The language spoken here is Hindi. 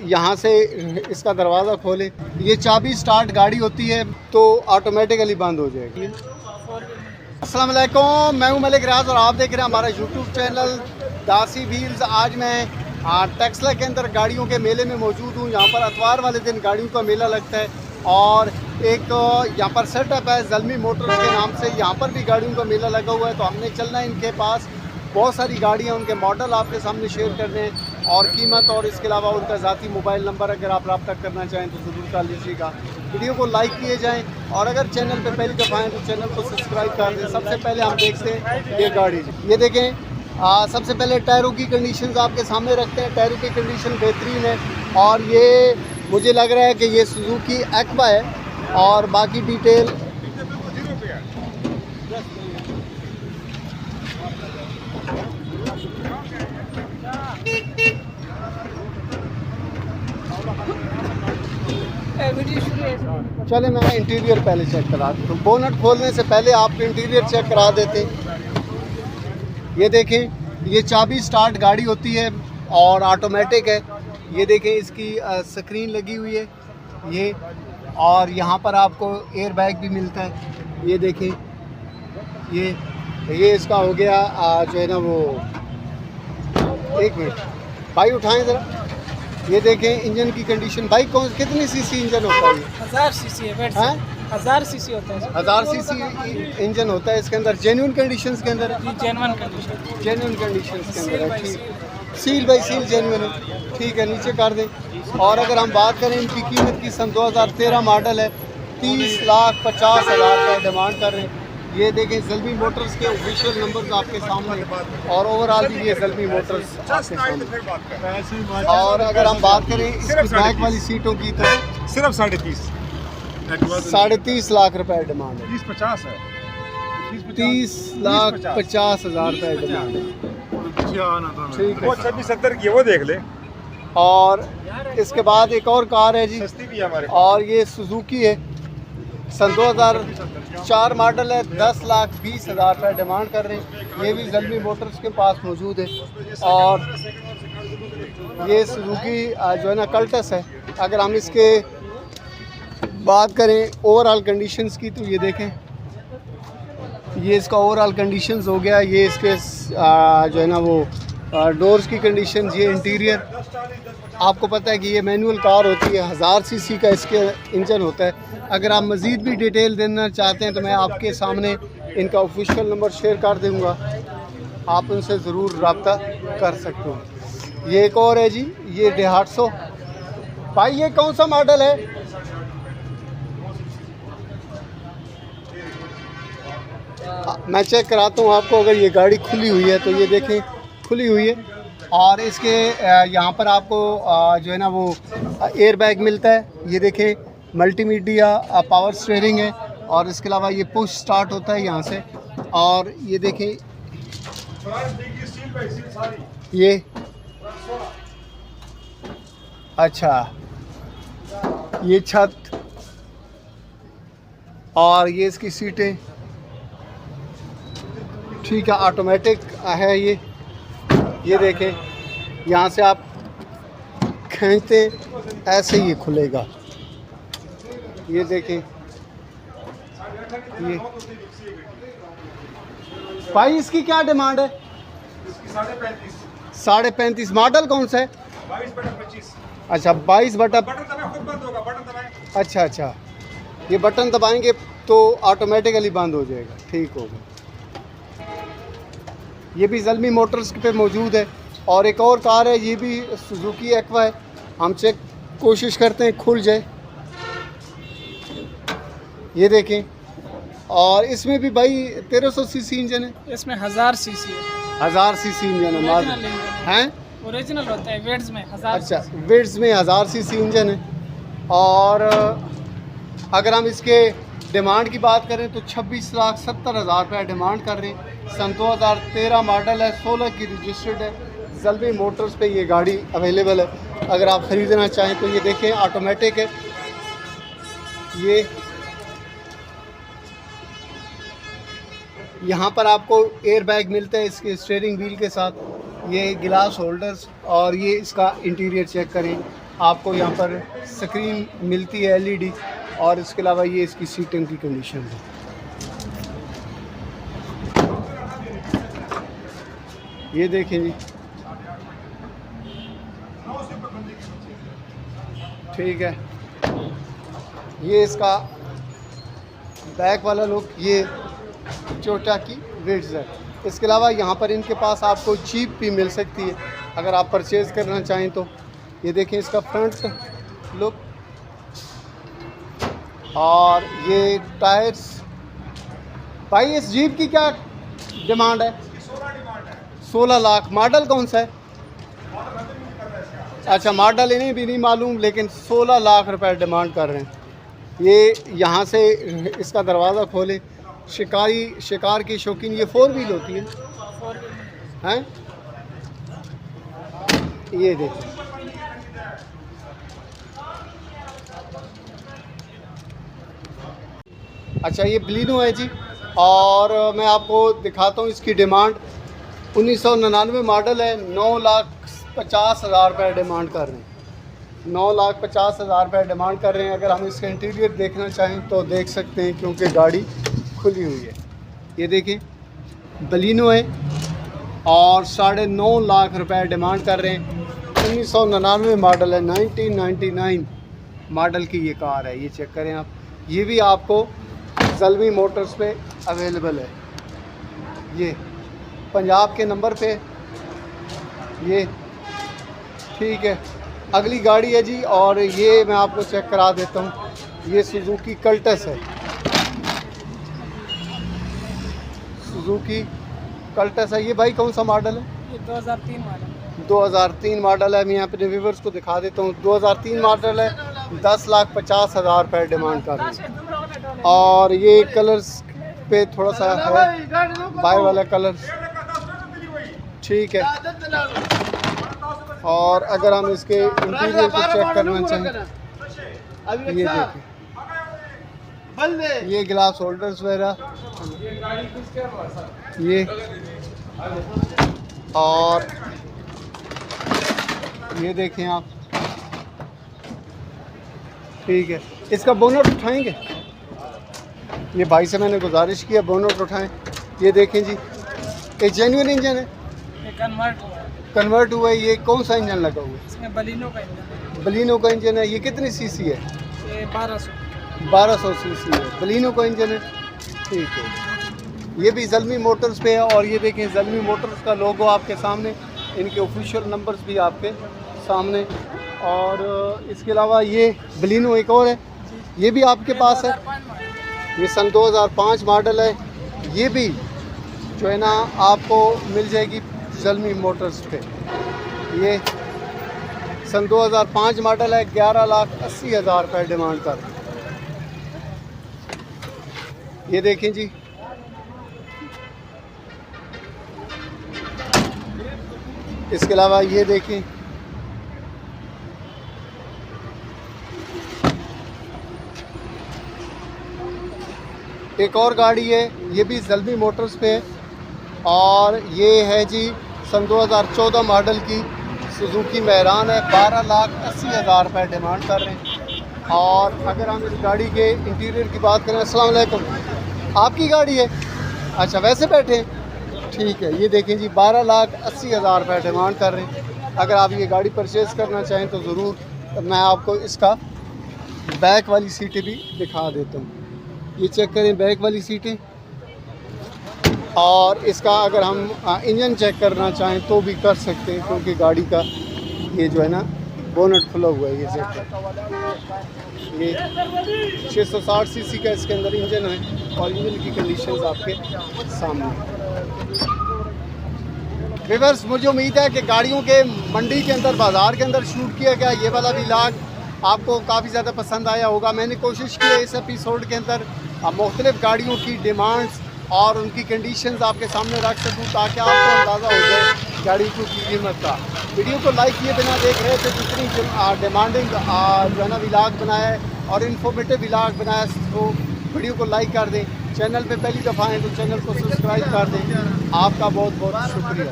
यहाँ से इसका दरवाज़ा खोलें, ये चाबी स्टार्ट गाड़ी होती है तो ऑटोमेटिकली बंद हो जाएगी। अस्सलाम वालेकुम, मैं हूँ मलिक रियाज और आप देख रहे हैं हमारा यूट्यूब चैनल दासी व्हील्स। आज मैं टेक्सला के अंदर गाड़ियों के मेले में मौजूद हूँ। यहाँ पर इतवार वाले दिन गाड़ियों का मेला लगता है और एक यहाँ पर सेटअप है ज़ल्मी मोटर्स के नाम से, यहाँ पर भी गाड़ियों का मेला लगा हुआ है। तो हमने चलना है इनके पास, बहुत सारी गाड़ियाँ, उनके मॉडल आपके सामने शेयर करने हैं और कीमत, और इसके अलावा उनका ज़ाती मोबाइल नंबर अगर आप रब्ता करना चाहें तो ज़रूर कर लीजिएगा। वीडियो को लाइक किए जाएं और अगर चैनल पे पहली दफ़ा आएँ तो चैनल को सब्सक्राइब कर दें। सबसे पहले हम देखते हैं ये गाड़ी, ये देखें। सबसे पहले टायरों की कंडीशंस आपके सामने रखते हैं। टायरों की कंडीशन बेहतरीन है और ये मुझे लग रहा है कि ये सुजुकी एक्वा है। और बाकी डिटेल चले, मैं इंटीरियर पहले चेक करा दूँ। तो बोनट खोलने से पहले आपको इंटीरियर चेक करा देते। ये देखें, ये चाबी स्टार्ट गाड़ी होती है और ऑटोमेटिक है। ये देखें, इसकी स्क्रीन लगी हुई है ये, और यहाँ पर आपको एयर बैग भी मिलता है। ये देखें, ये इसका हो गया जो है ना वो, एक मिनट भाई उठाएं ज़रा। ये देखें इंजन की कंडीशन। भाई कितनी सीसी इंजन होता है? 1000 सीसी है। 1000 सीसी होता है। 1000 सीसी इंजन होता है इसके अंदर। जेन्युइन कंडीशंस के अंदर है? जेन्युइन कंडीशंस के अंदर है। ठीक, सील बाई सील जेन्युइन है। ठीक है, नीचे कर दें। और अगर हम बात करें इनकी कीमत की, सन 2013 मॉडल है, 30,50,000 का डिमांड कर रहे हैं। ये देखें, ज़ल्मी मोटर्स के ऑफिशियल नंबर्स आपके सामने और ओवरऑल भी ये ज़ल्मी मोटर्स आपके सामने। और अगर हम बात करें इसकी बैक वाली सीटों की तो सिर्फ 30.5 30.5 लाख डिमांड है। 30-50 है। 30,50,000 रुपये डिमांड है। ठीक है, 26-70 की है, वो देख ले। और इसके बाद एक और कार है जी, सस्ती भी है हमारे, और ये सुजुकी है, सन 2004 मॉडल है, 10,20,000 रुपये डिमांड कर रहे हैं। ये भी ज़ल्मी मोटर्स के पास मौजूद है। और ये सुजुकी जो है ना कल्टस है। अगर हम इसके बात करें ओवरऑल कंडीशंस की तो ये देखें, ये इसका ओवरऑल कंडीशंस हो गया। ये इसके जो है ना वो डोर्स की कंडीशंस, ये इंटीरियर। आपको पता है कि ये मैनुअल कार होती है, 1000 सीसी का इसके इंजन होता है। अगर आप मज़ीद भी डिटेल देना चाहते हैं तो मैं आपके सामने इनका ऑफिशियल नंबर शेयर कर दूँगा, आप उनसे ज़रूर रब्ता कर सकते हो। ये एक और है जी, ये डेहाटसो। भाई ये कौन सा मॉडल है? मैं चेक कराता हूँ आपको। अगर ये गाड़ी खुली हुई है तो ये देखें, खुली हुई है। और इसके यहाँ पर आपको जो है ना वो एयर बैग मिलता है। ये देखें, मल्टीमीडिया पावर स्टीयरिंग है और इसके अलावा ये पुश स्टार्ट होता है यहाँ से। और ये देखें, ये अच्छा, ये छत और ये इसकी सीटें। ठीक है, ऑटोमेटिक है ये देखें, यहाँ से आप खींचते ऐसे ही खुलेगा। ये देखें, ये भाई इसकी क्या डिमांड है? 35.5। मॉडल कौन सा है? 22/25। अच्छा, 22/। खुद बंद होगा, बटन दबाएं। अच्छा, ये बटन दबाएंगे तो ऑटोमेटिकली बंद हो जाएगा। ठीक होगा। ये भी ज़ल्मी मोटर्स पे मौजूद है। और एक और कार है, ये भी सुजुकी एक्वा है। हम चेक कोशिश करते हैं खुल जाए। ये देखें, और इसमें भी भाई 1300 सीसी इंजन है। इसमें 1000 सीसी है। 1000 सीसी इंजन है। ओरिजिनल होता है वेड्स में 1000। अच्छा, वेड्स में 1000 सीसी इंजन है। और अगर हम इसके डिमांड की बात करें तो 26,70,000 रुपये डिमांड कर रहे हैं। सन 2013 मॉडल है, 16 की रजिस्टर्ड है। ज़ल्मी मोटर्स पे ये गाड़ी अवेलेबल है। अगर आप ख़रीदना चाहें तो ये देखें, ऑटोमेटिक है। ये यहाँ पर आपको एयर बैग मिलता है इसके स्टीयरिंग व्हील के साथ। ये गिलास होल्डर्स और ये इसका इंटीरियर चेक करें। आपको यहाँ पर स्क्रीन मिलती है LED, और इसके अलावा ये इसकी सीटिंग की कंडीशन है। ये देखें जी, ठीक है, ये इसका बैक वाला लुक, ये टोयोटा की विड्थ है। इसके अलावा यहाँ पर इनके पास आपको जीप भी मिल सकती है अगर आप परचेज़ करना चाहें तो। ये देखें इसका फ्रंट लुक, और ये टायर्स। भाई इस जीप की क्या डिमांड है? 16 लाख। मॉडल कौन सा है? अच्छा, मॉडल इन्हें भी नहीं मालूम, लेकिन 16 लाख रुपए डिमांड कर रहे हैं। ये यहाँ से इसका दरवाज़ा खोले, शिकार की शौकीन, ये 4 व्हील होती है हैं? ये देखिए, अच्छा ये बलिनो है जी, और मैं आपको दिखाता हूँ इसकी डिमांड। 1999 मॉडल है, 9,50,000 रुपये डिमांड कर रहे हैं। 9,50,000 रुपये डिमांड कर रहे हैं। अगर हम इसका इंटीरियर देखना चाहें तो देख सकते हैं, क्योंकि गाड़ी खुली हुई है। ये देखिए बलिनो है, और 9.5 लाख रुपए डिमांड कर रहे हैं। 1999 मॉडल है, 1999 मॉडल की ये कार है। ये चेक करें आप, ये भी आपको ज़ल्मी मोटर्स पे अवेलेबल है। ये पंजाब के नंबर पे ये, ठीक है। अगली गाड़ी है जी, और ये मैं आपको चेक करा देता हूँ। ये सुजुकी कल्टस है, सुजुकी कल्टस है। ये भाई कौन सा मॉडल है? ये 2003 मॉडल। 2003 मॉडल है। मैं यहाँ अपने व्यूवर्स को दिखा देता हूँ। 2003 मॉडल है, 10,50,000 रुपये डिमांड कर रहे हैं। और ये कलर्स पे थोड़ा सा है, बाय वाला कलर, ठीक है। और अगर हम इसके इंटीरियर को चेक करना चाहें, ये देखें, ये ग्लास होल्डर्स वगैरह, ये, और ये देखें आप, ठीक है। इसका बोनट उठाएंगे, ये भाई से मैंने गुजारिश किया बोनट उठाएं। ये देखें जी, ये जेन्युइन इंजन है, ये कन्वर्ट हुआ है। ये कौन सा इंजन लगा हुआ है? इसमें बलिनो का इंजन है। बलिनो का इंजन है। ये कितनी सीसी है? ये 1200 सीसी है, बलिनो का इंजन है, ठीक है। ये भी ज़ल्मी मोटर्स पे है, और ये देखें ज़ल्मी मोटर्स का लोगो आपके सामने, इनके ऑफिशियल नंबर्स भी आपके सामने। और इसके अलावा ये बलिनो एक और है, ये भी आपके पास है। ये सन 2005 मॉडल है। ये भी जो है ना आपको मिल जाएगी ज़ल्मी मोटर्स पे। ये सन 2005 मॉडल है, 11,80,000 रुपये डिमांड कर। ये देखें जी, इसके अलावा ये देखें, एक और गाड़ी है, ये भी ज़ल्मी मोटर्स पे है, और ये है जी सन 2014 मॉडल की सुजुकी मेहरान है। 12,80,000 रुपये डिमांड कर रहे हैं। और अगर हम इस गाड़ी के इंटीरियर की बात करें, अस्सलाम वालेकुम, आपकी गाड़ी है? अच्छा, वैसे बैठे हैं, ठीक है। ये देखें जी, 12,80,000 रुपये डिमांड कर रहे हैं। अगर आप ये गाड़ी परचेज़ करना चाहें तो ज़रूर मैं आपको इसका बैक वाली सीटें भी दिखा देता हूँ। ये चेक करें बैक वाली सीटें, और इसका अगर हम इंजन चेक करना चाहें तो भी कर सकते हैं, क्योंकि गाड़ी का ये जो है ना बोनट खुला हुआ है। ये चेक करें, ये 660 सीसी का इसके अंदर इंजन है, और इंजन की कंडीशंस आपके सामने। व्यूअर्स, मुझे उम्मीद है कि गाड़ियों के मंडी के अंदर, बाज़ार के अंदर शूट किया गया ये वाला व्लॉग आपको काफ़ी ज़्यादा पसंद आया होगा। मैंने कोशिश की है इस एपिसोड के अंदर मुख्तलिफ़ गाड़ियों की डिमांड्स और उनकी कंडीशंस आपके सामने रख सकूं, ताकि आपको अंदाज़ा हो जाए गाड़ी की कीमत का। वीडियो को लाइक किए बिना देख रहे थे, जितनी डिमांडिंग जो है ना व्लॉग बनाया है और इन्फॉर्मेटिव व्लॉग बनाया, तो वीडियो को लाइक कर दें। चैनल पे पहली दफ़ा आएँ तो चैनल को सब्सक्राइब कर दें। आपका बहुत बहुत शुक्रिया।